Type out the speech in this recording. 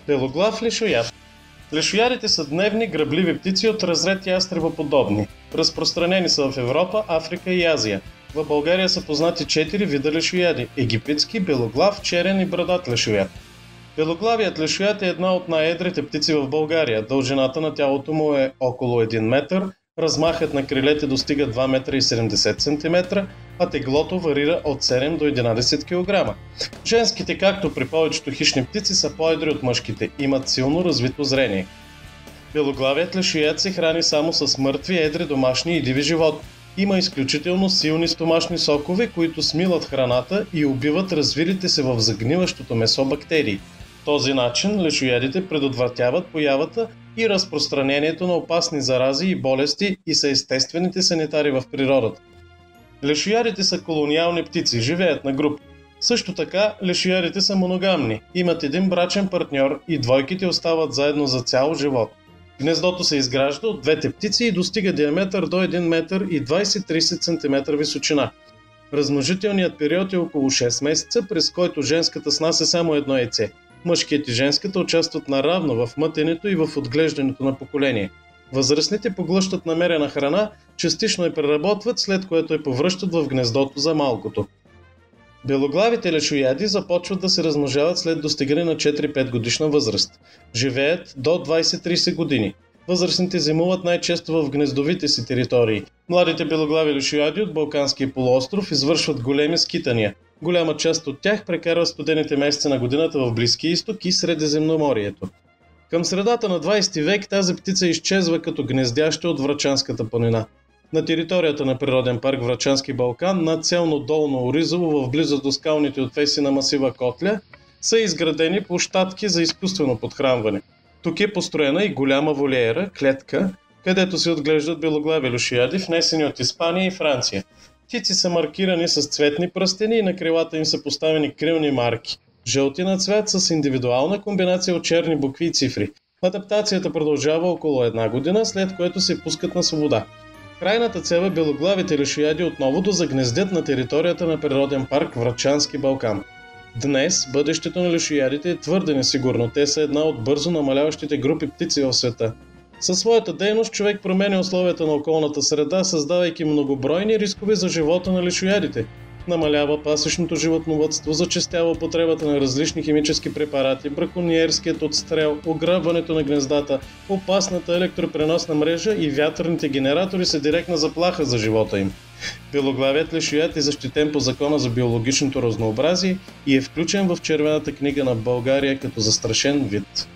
Белоглав лешояд. Лешоядите са дневни грабливи птици от разред ястребоподобни. Разпространени са в Европа, Африка и Азия. В България са познати 4 вида лешояди – египетски, белоглав, черен и брадат лешояд. Белоглавият лешояд е една от най-едрите птици в България. Дължината на тялото му е около 1 метър, размахът на крилете достига 2 метра и 70 см, а теглото варира от 7 до 11 кг. Женските, както при повечето хищни птици, са по-едри от мъжките, имат силно развито зрение. Белоглавият лешояд се храни само с мъртви, едри домашни и диви животни. Има изключително силни стомашни сокове, които смилат храната и убиват развилите се в загниващото месо бактерии. По този начин лешоядите предотвратяват появата и разпространението на опасни зарази и болести и са естествените санитари в природата. Лешоядите са колониални птици, живеят на групи. Също така, лешоядите са моногамни, имат един брачен партньор и двойките остават заедно за цял живот. Гнездото се изгражда от двете птици и достига диаметър до 1 метър и 20-30 см височина. Размножителният период е около 6 месеца, през който женската снася само едно яйце. Мъжкият и женската участват наравно в мътенето и в отглеждането на поколение. Възрастните поглъщат намерена храна, частично я преработват, след което я повръщат в гнездото за малкото. Белоглавите лешояди започват да се размножават след достигане на 4-5 годишна възраст. Живеят до 20-30 години. Възрастните зимуват най-често в гнездовите си територии. Младите белоглави лешояди от Балканския полуостров извършват големи скитания. Голяма част от тях прекарват студените месеци на годината в Близкия изток и Средиземноморието. Към средата на 20 век тази птица изчезва като гнездяща от Врачанската планина. На територията на природен парк Врачански Балкан, над селно Долно Оризово, в близост до скалните отвеси на масива Котля, са изградени площадки за изкуствено подхранване. Тук е построена и голяма волиера, клетка, където се отглеждат белоглави лешояди, внесени от Испания и Франция. Птици са маркирани с цветни пръстени и на крилата им са поставени крилни марки. Жълти на цвят с индивидуална комбинация от черни букви и цифри. Адаптацията продължава около 1 година, след което се пускат на свобода. Крайната цел е белоглавите лешояди отново да загнездят на територията на природен парк Врачански Балкан. Днес бъдещето на лешоядите е твърде несигурно. Те са една от бързо намаляващите групи птици в света. Със своята дейност човек променя условията на околната среда, създавайки многобройни рискове за живота на лешоядите. Намалява пасищното животновъдство, зачестява употребата на различни химически препарати, бракониерският отстрел, ограбването на гнездата, опасната електропреносна мрежа и вятърните генератори са директна заплаха за живота им. Белоглавият лешояд е защитен по Закона за биологичното разнообразие и е включен в Червената книга на България като застрашен вид.